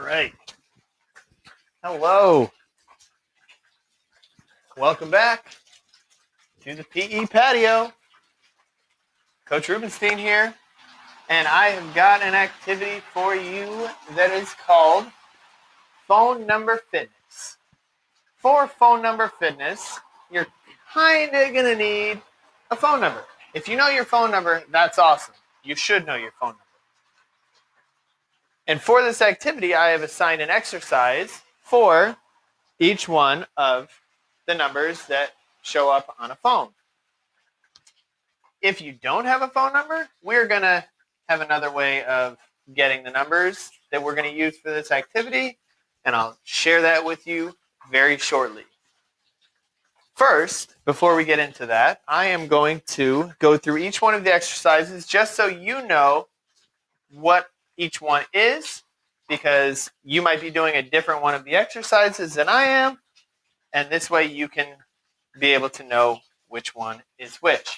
right. Hello. Welcome back to the PE patio. Coach Rubenstein here, and I have got an activity for you that is called Phone Number Fitness. For phone number fitness, you're kind of going to need a phone number. If you know your phone number, that's awesome. You should know your phone number. And for this activity, I have assigned an exercise for each one of the numbers that show up on a phone. If you don't have a phone number, we're going to have another way of getting the numbers that we're going to use for this activity, and I'll share that with you very shortly. First, before we get into that, I am going to go through each one of the exercises just so you know what each one is, because you might be doing a different one of the exercises than I am, and this way you can be able to know which one is which.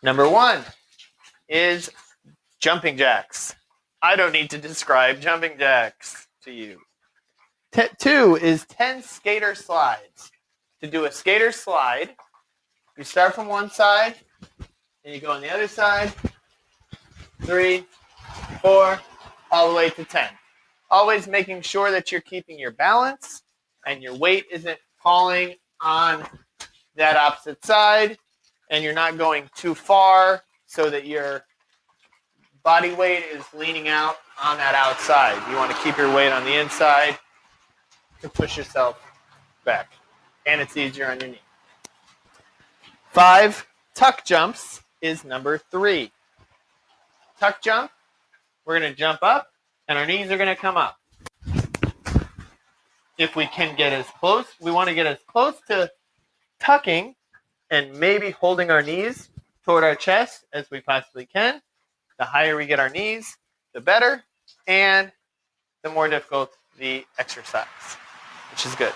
Number one is jumping jacks. I don't need to describe jumping jacks to you. Two is 10 skater slides. To do a skater slide, you start from one side, and you go on the other side, 3, 4, all the way to 10. Always making sure that you're keeping your balance and your weight isn't falling on that opposite side, and you're not going too far so that your body weight is leaning out on that outside. You want to keep your weight on the inside to push yourself back, and it's easier on your knee. 5, tuck jumps is number 3. Tuck jump, we're going to jump up, and our knees are going to come up. If we can get as close, we want to get as close to tucking and maybe holding our knees toward our chest as we possibly can. The higher we get our knees, the better, and the more difficult the exercise, which is good.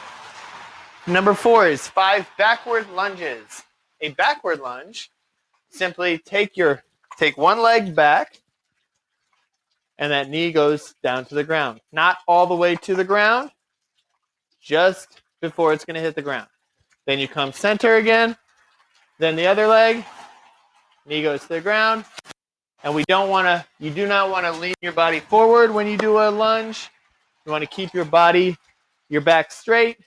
Number 4 is 5 backward lunges. A backward lunge, simply take one leg back, and that knee goes down to the ground. Not all the way to the ground, just before it's going to hit the ground. Then you come center again, then the other leg, knee goes to the ground, and you do not want to lean your body forward when you do a lunge. You want to keep your back straight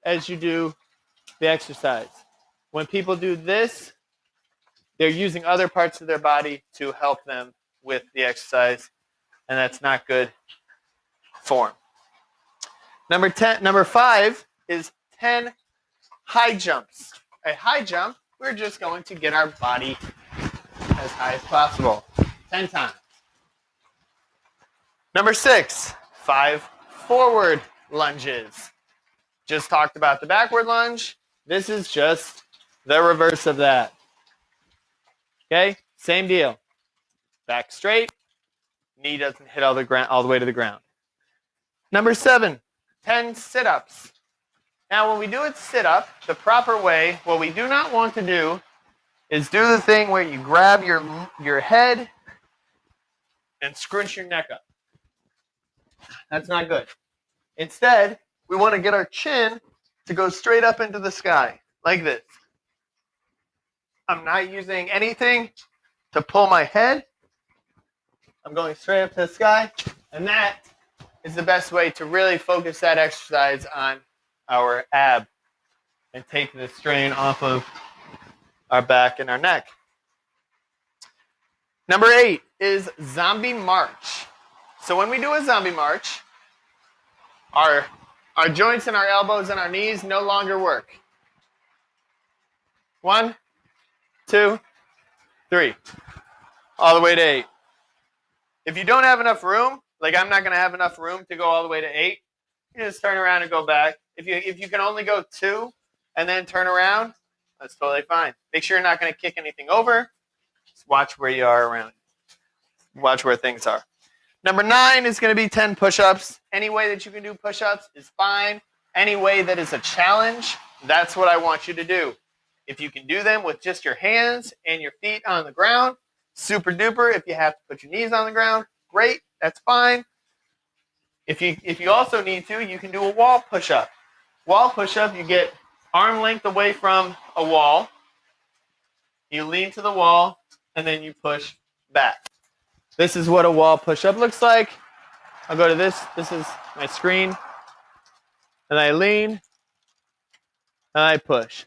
as you do the exercise. When people do this, they're using other parts of their body to help them with the exercise, and that's not good form. Number 5 is 10 high jumps. A high jump, we're just going to get our body as high as possible, 10 times. Number 6, 5 forward lunges. Just talked about the backward lunge. This is just the reverse of that. Okay, same deal. Back straight, knee doesn't hit all the way to the ground. Number 7, 10 sit-ups. Now, when we do a sit-up, the proper way, what we do not want to do is do the thing where you grab your head and scrunch your neck up. That's not good. Instead, we want to get our chin to go straight up into the sky, like this. I'm not using anything to pull my head. I'm going straight up to the sky, and that is the best way to really focus that exercise on our ab and take the strain off of our back and our neck. Number 8 is zombie march. So when we do a zombie march, our joints and our elbows and our knees no longer work. 1, 2, 3, all the way to 8. If you don't have enough room, like I'm not going to have enough room to go all the way to 8, you just turn around and go back. If you can only go 2 and then turn around, that's totally fine. Make sure you're not going to kick anything over. Just watch where you are around. Watch where things are. Number 9 is going to be 10 push-ups. Any way that you can do push-ups is fine. Any way that is a challenge, that's what I want you to do. If you can do them with just your hands and your feet on the ground, super duper. If you have to put your knees on the ground, great. That's fine. If you also need to, you can do a wall push-up. Wall push-up, you get arm length away from a wall. You lean to the wall, and then you push back. This is what a wall push-up looks like. I'll go to this. This is my screen. And I lean, and I push.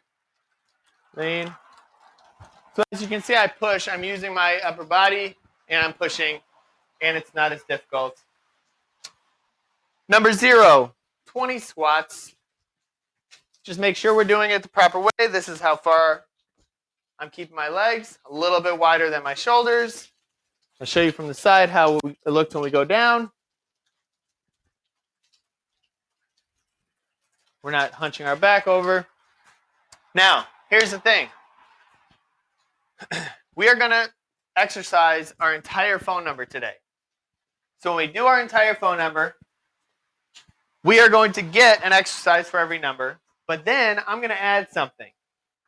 Lean. So as you can see, I push. I'm using my upper body, and I'm pushing, and it's not as difficult. Number 0, 20 squats. Just make sure we're doing it the proper way. This is how far I'm keeping my legs, a little bit wider than my shoulders. I'll show you from the side how it looks when we go down. We're not hunching our back over. Now, here's the thing. We are going to exercise our entire phone number today. So when we do our entire phone number, we are going to get an exercise for every number, but then I'm going to add something.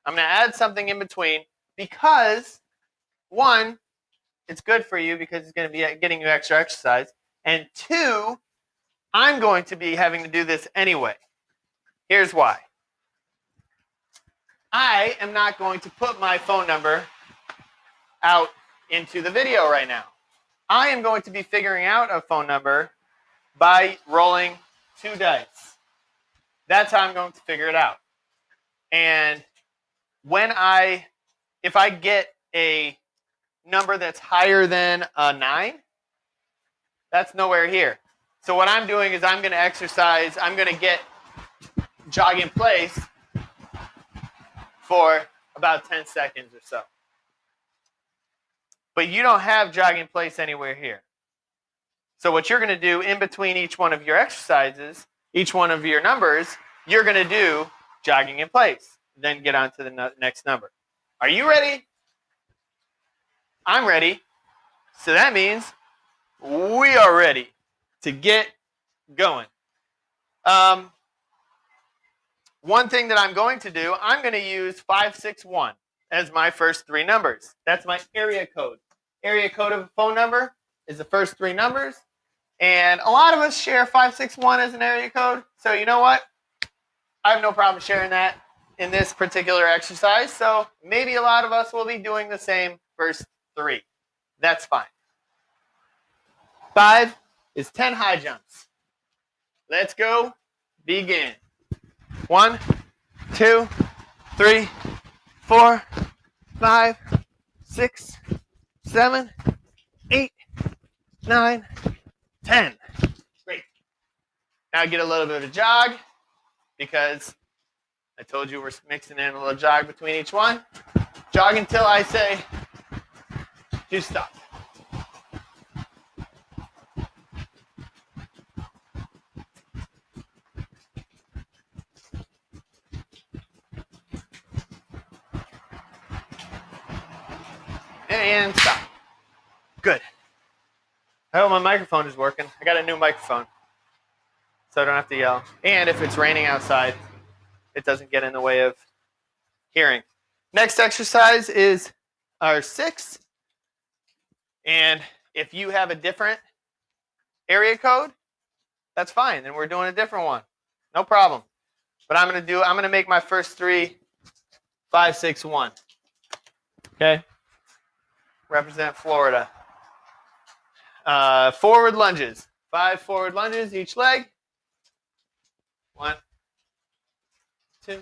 I'm going to add something in between because, one, it's good for you because it's going to be getting you extra exercise, and two, I'm going to be having to do this anyway. Here's why. I am not going to put my phone number out into the video right now. I am going to be figuring out a phone number by rolling 2 dice. That's how I'm going to figure it out. And if I get a number that's higher than a 9, that's nowhere here. So what I'm doing is I'm going to exercise, I'm going to get jog in place for about 10 seconds or so. But you don't have jog in place anywhere here. So what you're going to do in between each one of your exercises, each one of your numbers, you're going to do jogging in place. Then get on to the next number. Are you ready? I'm ready. So that means we are ready to get going. One thing that I'm going to do, I'm going to use 561 as my first 3 numbers. That's my area code. Area code of a phone number is the first 3 numbers. And a lot of us share 561 as an area code. So you know what? I have no problem sharing that in this particular exercise. So maybe a lot of us will be doing the same first 3. That's fine. 5 is 10 high jumps. Let's go. Begin. 1, 2, 3, 4, 5, 6, 7, 8, 9, 10. Great. Now get a little bit of a jog because I told you we're mixing in a little jog between each one. Jog until I say to stop. And stop. Good. I hope my microphone is working. I got a new microphone, so I don't have to yell. And if it's raining outside, it doesn't get in the way of hearing. Next exercise is our 6. And if you have a different area code, that's fine. Then we're doing a different one. No problem. But I'm going to make my first 3 5, 6, 1. Okay? Represent Florida. Forward lunges. 5 forward lunges each leg. 1, 2,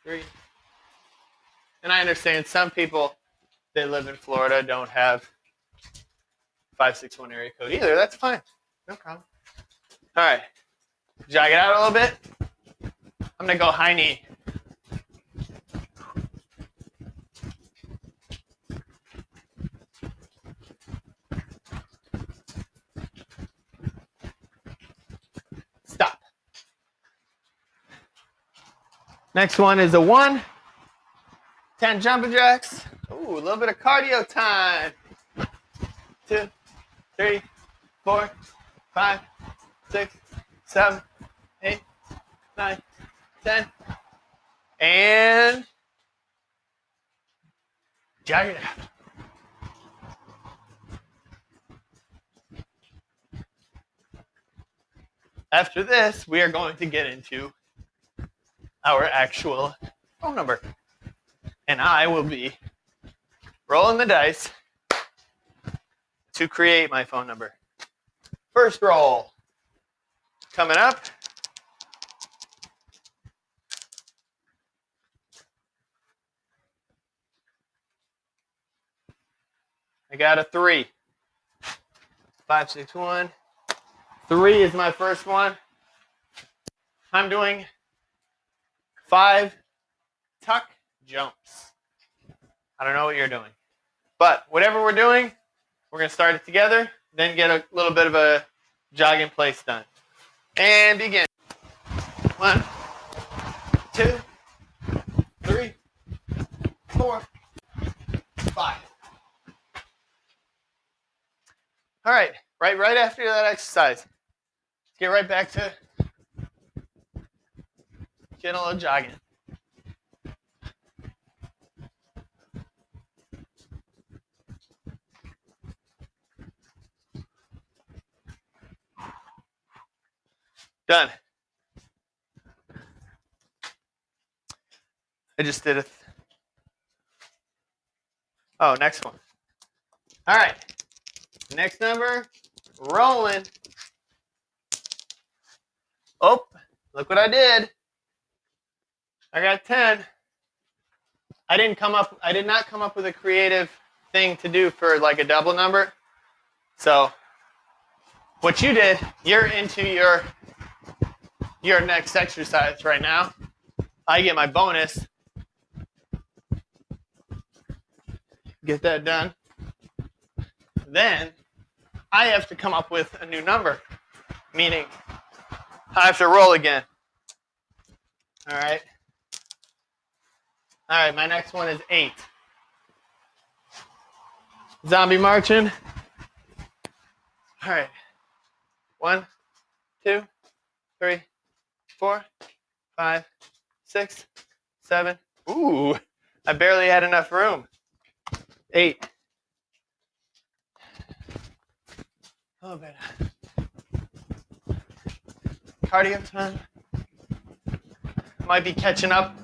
3. And I understand some people that live in Florida don't have 561 area code either. That's fine. No problem. All right. Jog it out a little bit. I'm going to go high knee. Stop. Next one is a 1. 10 jumping jacks. Ooh, a little bit of cardio time. 2, 3, 4, 5, 6, 7, 8, 9, 10. And jog it out. After this, we are going to get into our actual phone number. And I will be rolling the dice to create my phone number. First roll. Coming up. I got a 3. 5, 6, 1. 3 is my first one. I'm doing 5 tuck jumps. I don't know what you're doing. But whatever we're doing, we're going to start it together, then get a little bit of a jog in place done. And begin. 1, 2, 3, 4, 5. All right, right after that exercise, let's get right back to getting a little jogging. Done. I just did it. Oh, next one. All right. Next number, rolling. Oh, look what I did. I got 10. I did not come up with a creative thing to do for like a double number. So what you did, you're into your next exercise right now. I get my bonus. Get that done. Then I have to come up with a new number, meaning I have to roll again. All right. All right, my next one is 8. Zombie marching. All right. 1, 2, 3, 4, 5, 6, 7. Ooh, I barely had enough room. 8. Oh, better. Cardio time. Might be catching up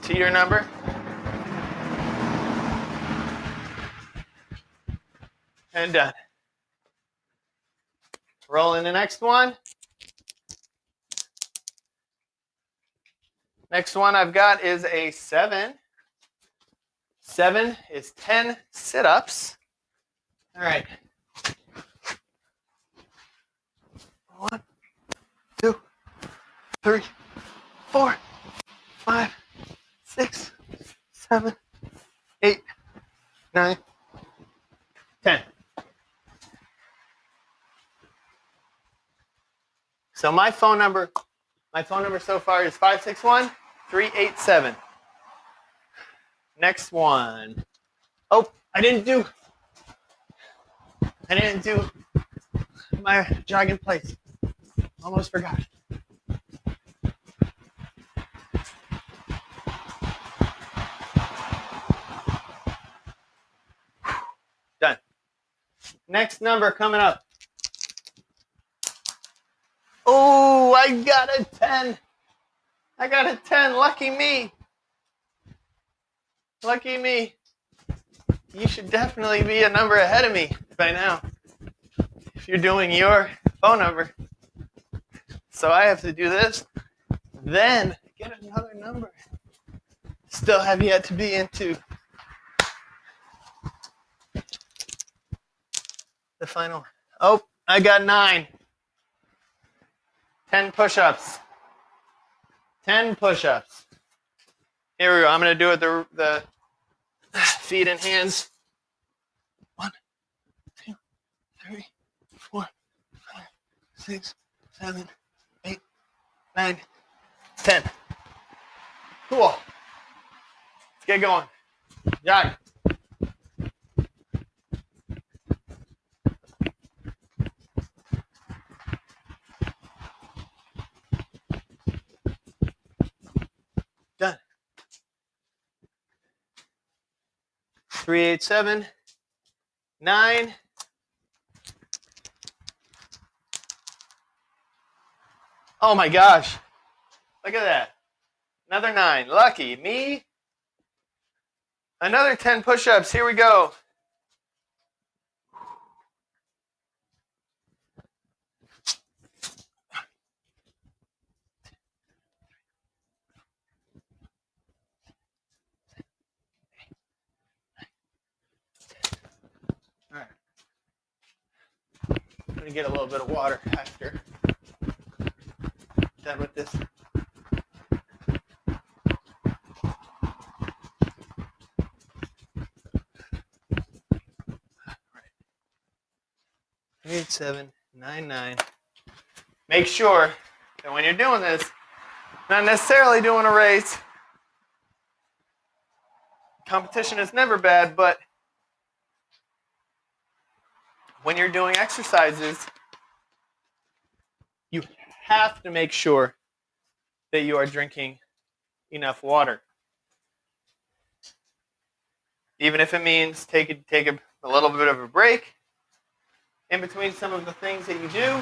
to your number. And done. Rolling the next one. Next one I've got is a 7. 7 is 10 sit-ups. All right. 1, 2, 3, 4, 5, 6, 7, 8, 9, 10. So my phone number so far is 561-387. Next one. Oh, I didn't do my jog in place. Almost forgot. Done. Next number coming up. Oh, I got a 10. I got a 10. Lucky me. Lucky me. You should definitely be a number ahead of me by now if you're doing your phone number. So I have to do this, then get another number. Still have yet to be into the final. Oh, I got 9. 10 push-ups. 10 push-ups. Here we go. I'm going to do it the feet and hands. 1, 2, 3, 4, 5, 6, 7, 8, 9, 10. Cool. Let's get going. Jog. Done. 3, 8, 7, 9. Oh my gosh. Look at that. Another 9. Lucky me. Another 10 push-ups. Here we go. All right. I'm going to get a little bit of water after done with this. All right. 8, 7, 9, 9. Make sure that when you're doing this, not necessarily doing a race. Competition is never bad, but when you're doing exercises, you have to make sure that you are drinking enough water. Even if it means take a little bit of a break in between some of the things that you do.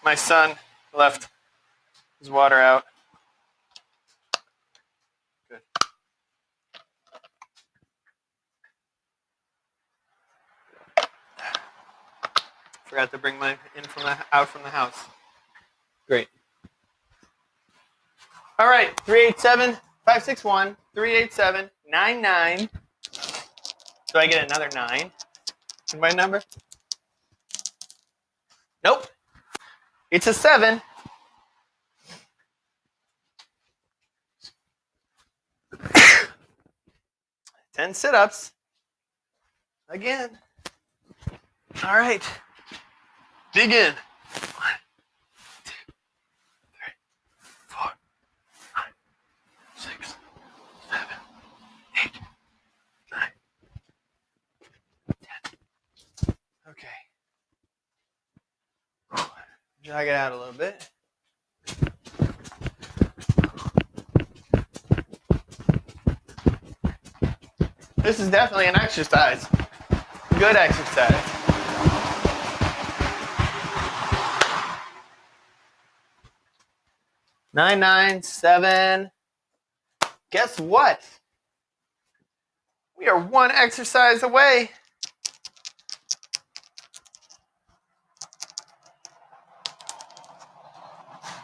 My son left his water out. Good. Forgot to bring mine out from the house. Great. All right, 387 561 387 99. Do I get another 9 in my number? Nope. It's a 7. Ten sit-ups. Again. All right. Begin. 1, 2, 3, 4, 5, 6, 7, 8, 9, 10. Okay. Jog it out a little bit. This is definitely an exercise. Good exercise. Nine, 9, 7. Guess what? We are one exercise away.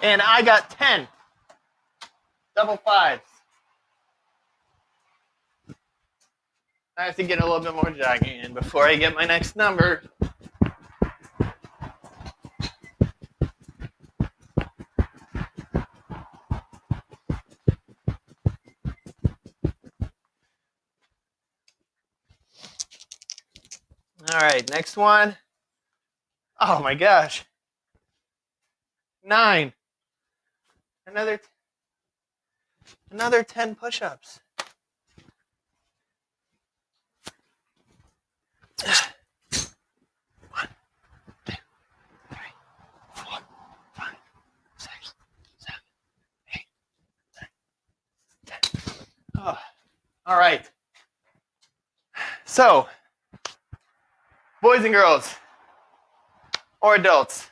And I got 10. Double 5s. I have to get a little bit more jogging in before I get my next number. All right, next one. Oh my gosh. 9. Another 10 push-ups. 1, 2, 3, 4, 5, 6, 7, 8, 9, 10. Oh, all right. So, boys and girls, or adults,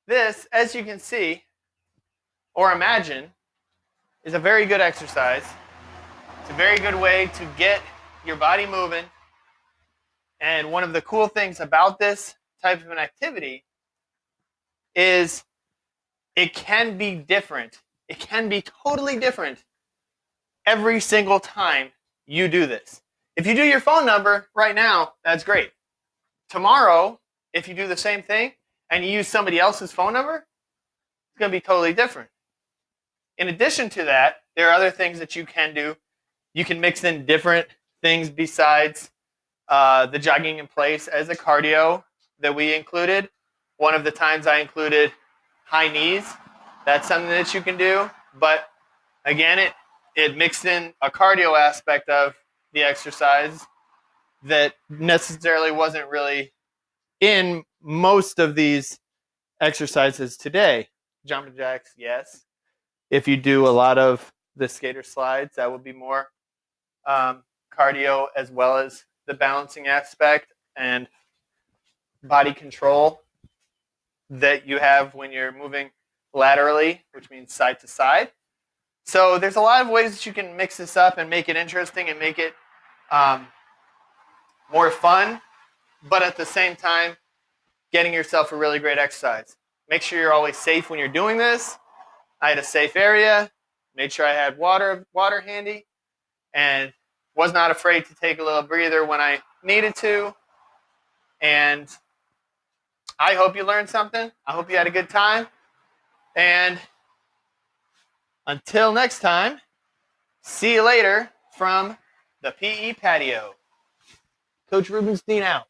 this, as you can see, or imagine, is a very good exercise. It's a very good way to get your body moving. And one of the cool things about this type of an activity is it can be different. It can be totally different every single time you do this. If you do your phone number right now, that's great. Tomorrow, if you do the same thing and you use somebody else's phone number, it's going to be totally different. In addition to that, there are other things that you can do. You can mix in different things besides the jogging in place as a cardio that we included. One of the times I included high knees. That's something that you can do. But again, it mixed in a cardio aspect of the exercise that necessarily wasn't really in most of these exercises today. Jumping jacks, yes. If you do a lot of the skater slides, that would be more cardio as well as the balancing aspect and body control. that you have when you're moving laterally, which means side to side. So there's a lot of ways that you can mix this up and make it interesting and make it more fun, but at the same time, getting yourself a really great exercise. Make sure you're always safe when you're doing this. I had a safe area, made sure I had water handy, and was not afraid to take a little breather when I needed to. And I hope you learned something. I hope you had a good time. And until next time, see you later from the PE patio. Coach Rubenstein out.